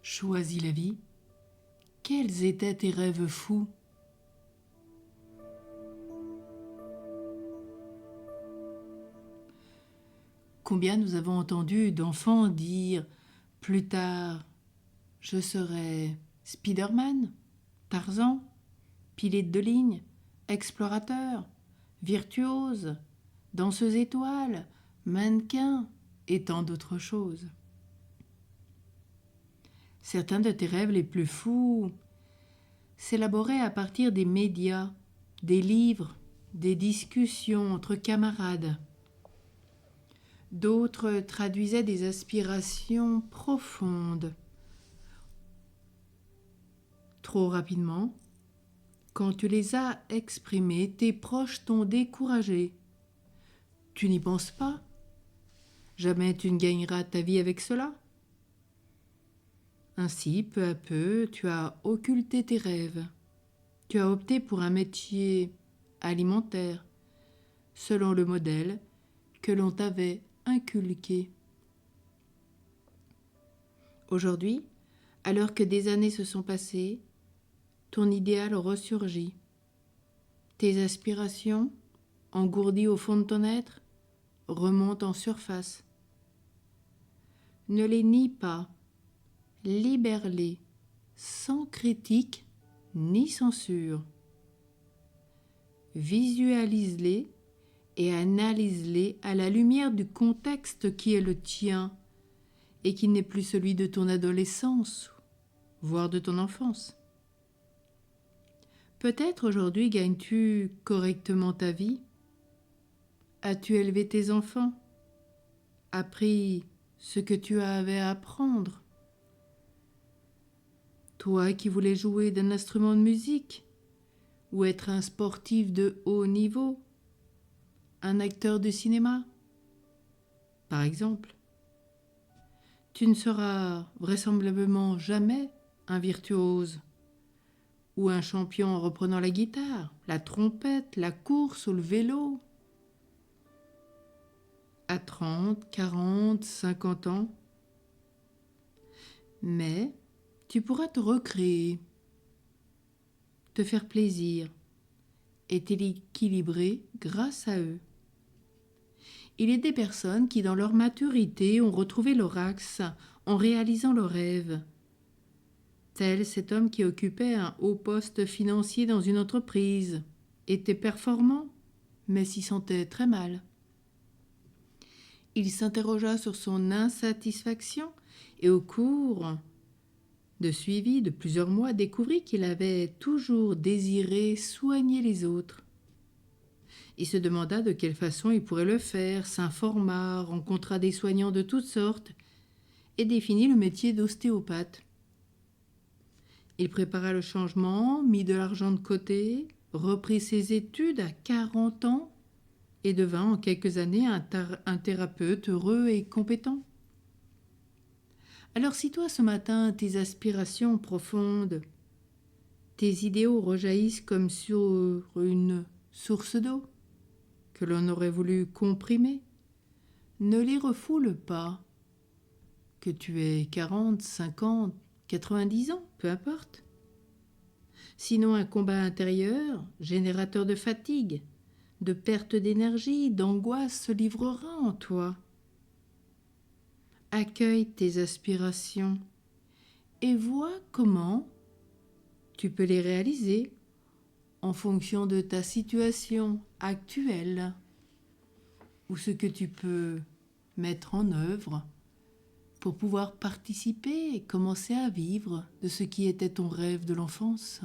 choisi la vie, quels étaient tes rêves fous? Combien nous avons entendu d'enfants dire « Plus tard, je serai Spider-Man, Tarzan, pilote de ligne, explorateur, virtuose, danseuse étoile, mannequin et tant d'autres choses. » Certains de tes rêves les plus fous s'élaboraient à partir des médias, des livres, des discussions entre camarades. D'autres traduisaient des aspirations profondes. Trop rapidement, quand tu les as exprimées, tes proches t'ont découragé. Tu n'y penses pas? Jamais tu ne gagneras ta vie avec cela. Ainsi, peu à peu, tu as occulté tes rêves. Tu as opté pour un métier alimentaire, selon le modèle que l'on t'avait inculqué. Aujourd'hui, alors que des années se sont passées, ton idéal ressurgit. Tes aspirations, engourdies au fond de ton être, remontent en surface. Ne les nie pas, libère-les, sans critique ni censure. Visualise-les et analyse-les à la lumière du contexte qui est le tien et qui n'est plus celui de ton adolescence, voire de ton enfance. Peut-être aujourd'hui gagnes-tu correctement ta vie? As-tu élevé tes enfants? Appris ce que tu avais à apprendre? Toi qui voulais jouer d'un instrument de musique, ou être un sportif de haut niveau, un acteur de cinéma, par exemple. Tu ne seras vraisemblablement jamais un virtuose, ou un champion en reprenant la guitare, la trompette, la course ou le vélo. À 30, 40, 50 ans. Mais tu pourras te recréer, te faire plaisir et t'équilibrer grâce à eux. Il est des personnes qui, dans leur maturité, ont retrouvé leur axe en réalisant leurs rêves. Tel cet homme qui occupait un haut poste financier dans une entreprise, était performant, mais s'y sentait très mal. Il s'interrogea sur son insatisfaction et au cours de suivi de plusieurs mois découvrit qu'il avait toujours désiré soigner les autres. Il se demanda de quelle façon il pourrait le faire, s'informa, rencontra des soignants de toutes sortes et définit le métier d'ostéopathe. Il prépara le changement, mit de l'argent de côté, reprit ses études à 40 ans et devint en quelques années un thérapeute heureux et compétent. Alors si toi ce matin tes aspirations profondes, tes idéaux rejaillissent comme sur une source d'eau que l'on aurait voulu comprimer, ne les refoule pas. Que tu aies 40, 50, 90 ans, peu importe. Sinon un combat intérieur, générateur de fatigue, de perte d'énergie, d'angoisse se livrera en toi. Accueille tes aspirations et vois comment tu peux les réaliser en fonction de ta situation actuelle ou ce que tu peux mettre en œuvre pour pouvoir participer et commencer à vivre de ce qui était ton rêve de l'enfance.